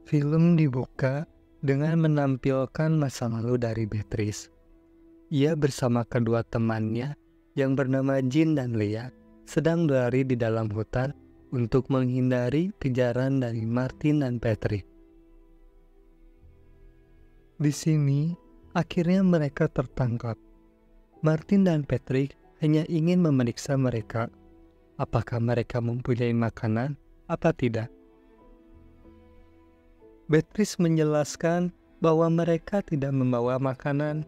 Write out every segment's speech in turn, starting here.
Film dibuka dengan menampilkan masa lalu dari Beatrice. Ia bersama kedua temannya yang bernama Jin dan Leah sedang berlari di dalam hutan untuk menghindari kejaran dari Martin dan Patrick. Di sini, akhirnya mereka tertangkap. Martin dan Patrick hanya ingin memeriksa mereka, apakah mereka mempunyai makanan apa tidak. Beatrice menjelaskan bahwa mereka tidak membawa makanan,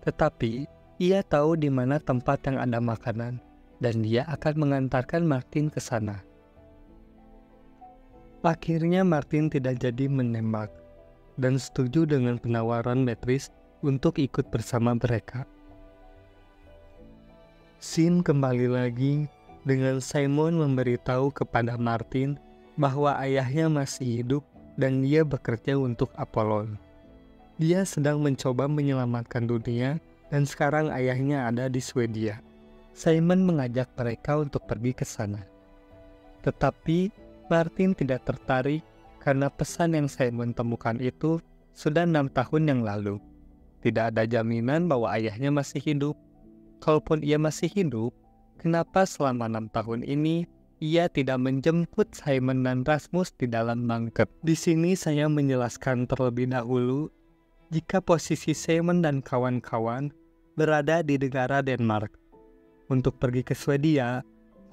tetapi ia tahu di mana tempat yang ada makanan, dan dia akan mengantarkan Martin ke sana. Akhirnya Martin tidak jadi menembak, dan setuju dengan penawaran Beatrice untuk ikut bersama mereka. Scene kembali lagi dengan Simon memberitahu kepada Martin bahwa ayahnya masih hidup dan dia bekerja untuk Apollon. Dia sedang mencoba menyelamatkan dunia dan sekarang ayahnya ada di Swedia. Simon mengajak mereka untuk pergi ke sana. Tetapi Martin tidak tertarik karena pesan yang Simon temukan itu sudah 6 tahun yang lalu. Tidak ada jaminan bahwa ayahnya masih hidup. Kalaupun ia masih hidup, kenapa selama 6 tahun ini ia tidak menjemput Simon dan Rasmus di dalam bunker? Di sini saya menjelaskan terlebih dahulu, jika posisi Simon dan kawan-kawan berada di negara Denmark. Untuk pergi ke Swedia,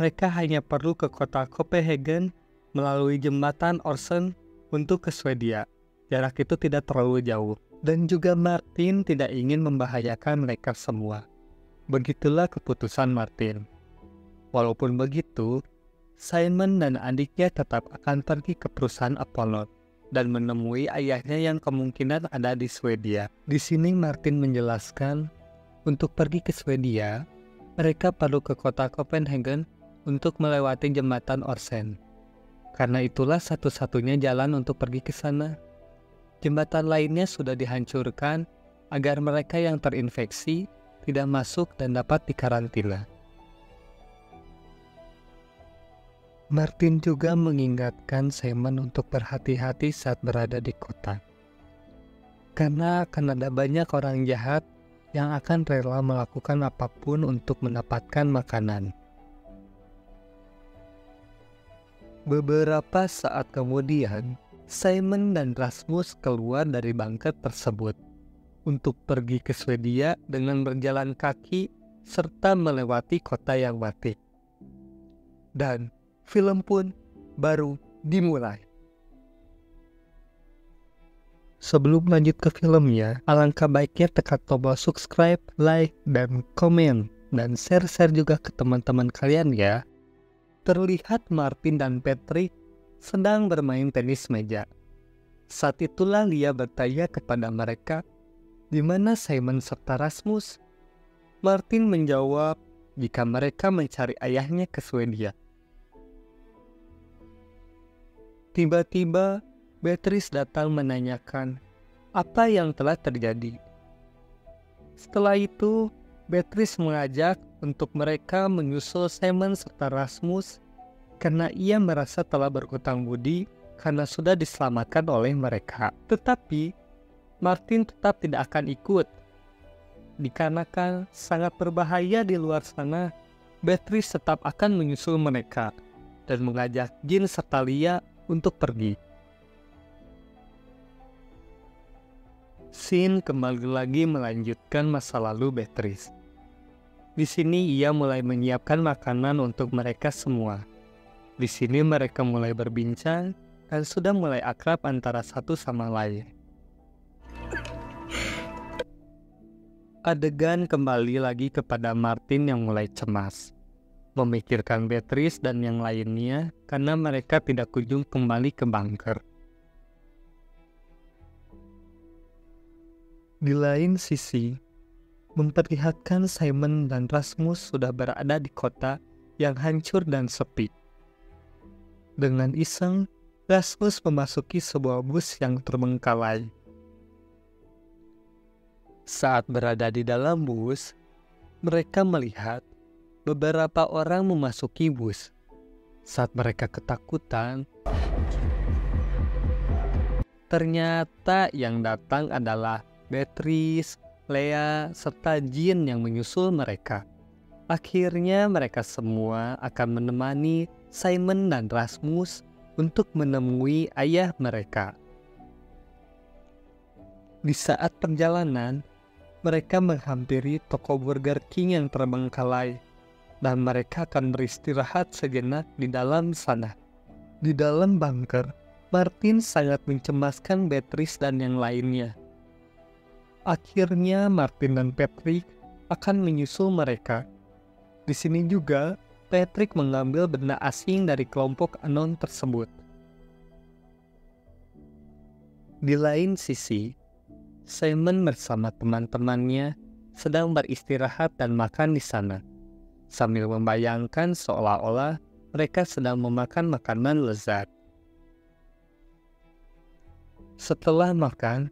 mereka hanya perlu ke kota Copenhagen melalui jembatan Øresund untuk ke Swedia. Jarak itu tidak terlalu jauh. Dan juga Martin tidak ingin membahayakan mereka semua. Begitulah keputusan Martin. Walaupun begitu, Simon dan adiknya tetap akan pergi ke perusahaan Apollon dan menemui ayahnya yang kemungkinan ada di Swedia. Di sini Martin menjelaskan, untuk pergi ke Swedia, mereka perlu ke kota Copenhagen untuk melewati jembatan Øresund. Karena itulah satu-satunya jalan untuk pergi ke sana. Jembatan lainnya sudah dihancurkan agar mereka yang terinfeksi tidak masuk dan dapat dikarantina. Martin juga mengingatkan Simon untuk berhati-hati saat berada di kota. Karena akan ada banyak orang jahat yang akan rela melakukan apapun untuk mendapatkan makanan. Beberapa saat kemudian, Simon dan Rasmus keluar dari bunker tersebut untuk pergi ke Swedia dengan berjalan kaki serta melewati kota yang mati. Dan film pun baru dimulai. Sebelum lanjut ke filmnya, alangkah baiknya tekan tombol subscribe, like, dan komen, dan share-share juga ke teman-teman kalian ya. Terlihat Martin dan Patrick sedang bermain tenis meja. Saat itulah Leah bertanya kepada mereka, di mana Simon serta Rasmus? Martin menjawab, jika mereka mencari ayahnya ke Swedia. Tiba-tiba, Beatrice datang menanyakan apa yang telah terjadi. Setelah itu, Beatrice mengajak untuk mereka menyusul Simon serta Rasmus karena ia merasa telah berhutang budi karena sudah diselamatkan oleh mereka. Tetapi, Martin tetap tidak akan ikut. Dikarenakan sangat berbahaya di luar sana, Beatrice tetap akan menyusul mereka dan mengajak Jin serta Leah untuk pergi. Scene kembali lagi melanjutkan masa lalu Beatrice. Di sini ia mulai menyiapkan makanan untuk mereka semua. Di sini mereka mulai berbincang dan sudah mulai akrab antara satu sama lain. Adegan kembali lagi kepada Martin yang mulai cemas, memikirkan Beatrice dan yang lainnya karena mereka tidak kunjung kembali ke bunker. Di lain sisi, memperlihatkan Simon dan Rasmus sudah berada di kota yang hancur dan sepi. Dengan iseng, Rasmus memasuki sebuah bus yang terbengkalai. Saat berada di dalam bus, mereka melihat beberapa orang memasuki bus. Saat mereka ketakutan, Ternyata yang datang adalah Beatrice, Lea, serta Jean yang menyusul mereka. Akhirnya mereka semua akan menemani Simon dan Rasmus untuk menemui ayah mereka. Di saat perjalanan, mereka menghampiri toko Burger King yang terbengkalai, dan mereka akan beristirahat sejenak di dalam sana. Di dalam bunker, Martin sangat mencemaskan Beatrice dan yang lainnya. Akhirnya Martin dan Patrick akan menyusul mereka. Di sini juga, Patrick mengambil benda asing dari kelompok anon tersebut. Di lain sisi, Simon bersama teman-temannya sedang beristirahat dan makan di sana, sambil membayangkan seolah-olah mereka sedang memakan makanan lezat. Setelah makan,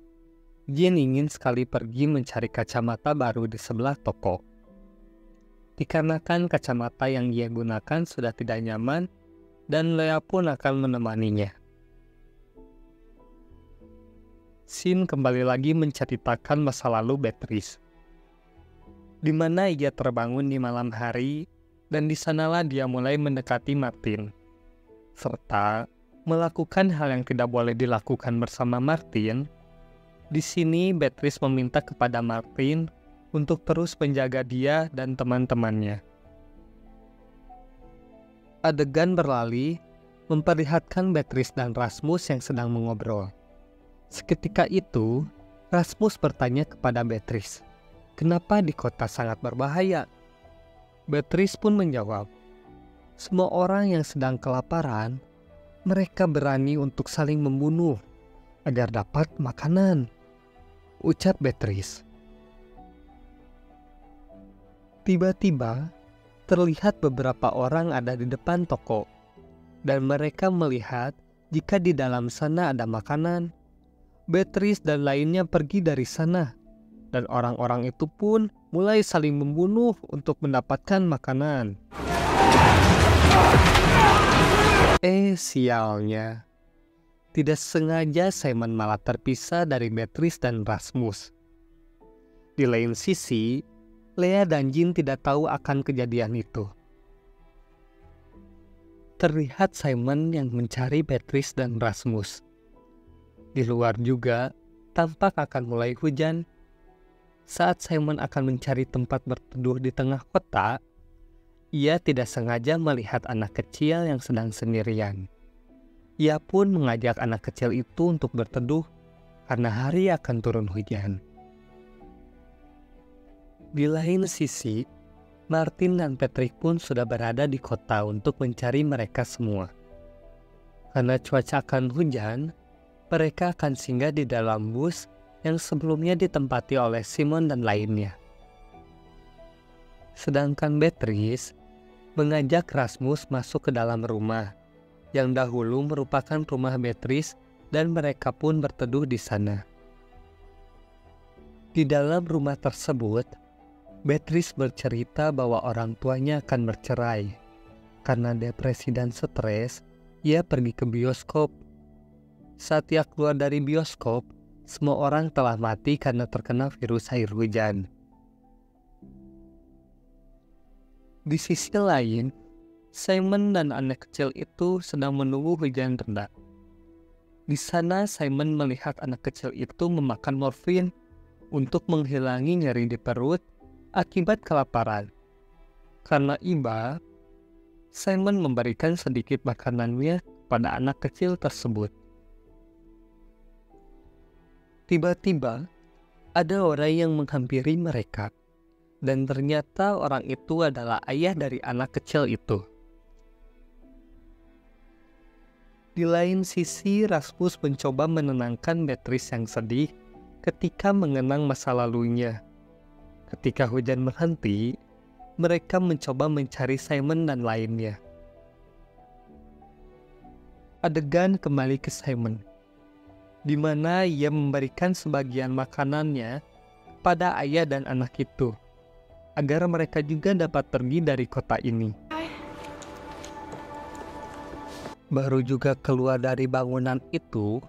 Jean ingin sekali pergi mencari kacamata baru di sebelah toko. Dikarenakan kacamata yang dia gunakan sudah tidak nyaman, dan Lea pun akan menemaninya. Scene kembali lagi menceritakan masa lalu Beatrice, di mana ia terbangun di malam hari, dan di sanalah dia mulai mendekati Martin, serta melakukan hal yang tidak boleh dilakukan bersama Martin. Di sini Beatrice meminta kepada Martin untuk terus menjaga dia dan teman-temannya. Adegan beralih memperlihatkan Beatrice dan Rasmus yang sedang mengobrol. Seketika itu, Rasmus bertanya kepada Beatrice, "Kenapa di kota sangat berbahaya?" Beatrice pun menjawab, "Semua orang yang sedang kelaparan, mereka berani untuk saling membunuh agar dapat makanan," ucap Beatrice. Tiba-tiba, terlihat beberapa orang ada di depan toko, dan mereka melihat jika di dalam sana ada makanan. Beatrice dan lainnya pergi dari sana, dan orang-orang itu pun mulai saling membunuh untuk mendapatkan makanan. Sialnya, tidak sengaja Simon malah terpisah dari Beatrice dan Rasmus. Di lain sisi, Lea dan Jean tidak tahu akan kejadian itu. Terlihat Simon yang mencari Beatrice dan Rasmus. Di luar juga, tampak akan mulai hujan. Saat Simon akan mencari tempat berteduh di tengah kota, ia tidak sengaja melihat anak kecil yang sedang sendirian. Ia pun mengajak anak kecil itu untuk berteduh karena hari akan turun hujan. Di lain sisi, Martin dan Patrick pun sudah berada di kota untuk mencari mereka semua. Karena cuaca akan hujan, mereka akan singgah di dalam bus yang sebelumnya ditempati oleh Simon dan lainnya. Sedangkan Beatrice mengajak Rasmus masuk ke dalam rumah, yang dahulu merupakan rumah Beatrice, dan mereka pun berteduh di sana. Di dalam rumah tersebut, Beatrice bercerita bahwa orang tuanya akan bercerai. Karena depresi dan stres, ia pergi ke bioskop. Saat ia keluar dari bioskop, semua orang telah mati karena terkena virus air hujan. Di sisi lain, Simon dan anak kecil itu sedang menunggu hujan reda. Di sana Simon melihat anak kecil itu memakan morfin untuk menghilangi nyeri di perut akibat kelaparan. Karena iba, Simon memberikan sedikit makanannya pada anak kecil tersebut. Tiba-tiba, ada orang yang menghampiri mereka, dan ternyata orang itu adalah ayah dari anak kecil itu. Di lain sisi, Rasmus mencoba menenangkan Beatrice yang sedih ketika mengenang masa lalunya. Ketika hujan berhenti, mereka mencoba mencari Simon dan lainnya. Adegan kembali ke Simon, di mana ia memberikan sebagian makanannya pada ayah dan anak itu, agar mereka juga dapat pergi dari kota ini. Baru juga keluar dari bangunan itu,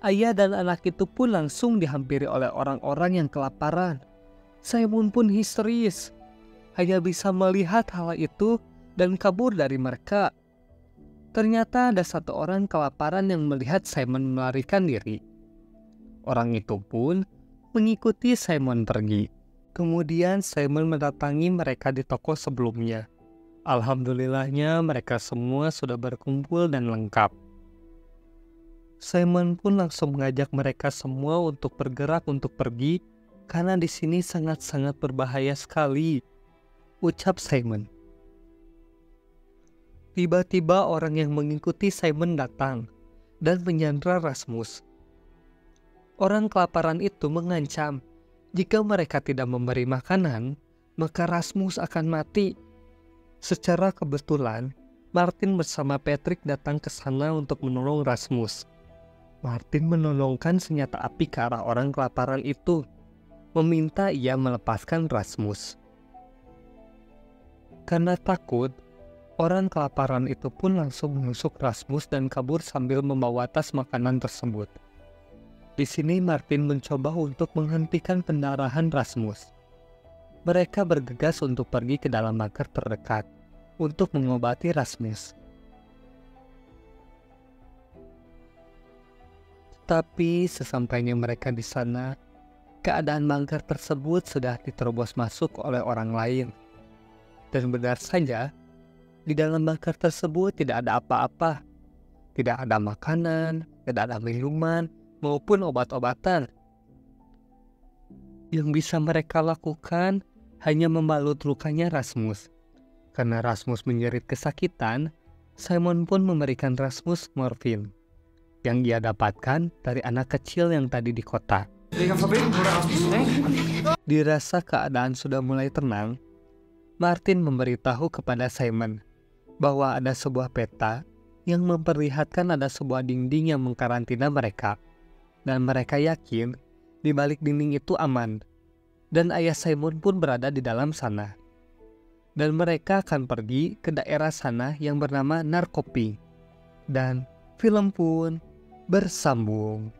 Ayah dan anak itu pun langsung dihampiri oleh orang-orang yang kelaparan. Simon pun histeris, hanya bisa melihat hal itu dan kabur dari mereka. Ternyata ada satu orang kelaparan yang melihat Simon melarikan diri. Orang itu pun mengikuti Simon pergi. Kemudian Simon mendatangi mereka di toko sebelumnya. Alhamdulillahnya mereka semua sudah berkumpul dan lengkap. Simon pun langsung mengajak mereka semua untuk bergerak untuk pergi karena di sini sangat-sangat berbahaya sekali, ucap Simon. Tiba-tiba orang yang mengikuti Simon datang dan menyandra Rasmus. Orang kelaparan itu mengancam jika mereka tidak memberi makanan, maka Rasmus akan mati. Secara kebetulan, Martin bersama Patrick datang ke sana untuk menolong Rasmus. Martin menodongkan senjata api ke arah orang kelaparan itu, meminta ia melepaskan Rasmus. Karena takut, orang kelaparan itu pun langsung menusuk Rasmus dan kabur sambil membawa tas makanan tersebut. Di sini Martin mencoba untuk menghentikan pendarahan Rasmus. Mereka bergegas untuk pergi ke dalam bunker terdekat untuk mengobati Rasmus. Tapi sesampainya mereka di sana, keadaan bunker tersebut sudah diterobos masuk oleh orang lain. Dan benar saja, di dalam bunker tersebut tidak ada apa-apa. Tidak ada makanan, tidak ada minuman, maupun obat-obatan. Yang bisa mereka lakukan hanya membalut lukanya Rasmus. Karena Rasmus menjerit kesakitan, Simon pun memberikan Rasmus morfin yang ia dapatkan dari anak kecil yang tadi di kota. Dirasa keadaan sudah mulai tenang, Martin memberitahu kepada Simon bahwa ada sebuah peta yang memperlihatkan ada sebuah dinding yang mengkarantina mereka. Dan mereka yakin di balik dinding itu aman. Dan ayah Simon pun berada di dalam sana. Dan mereka akan pergi ke daerah sana yang bernama Narkopi. Dan film pun bersambung.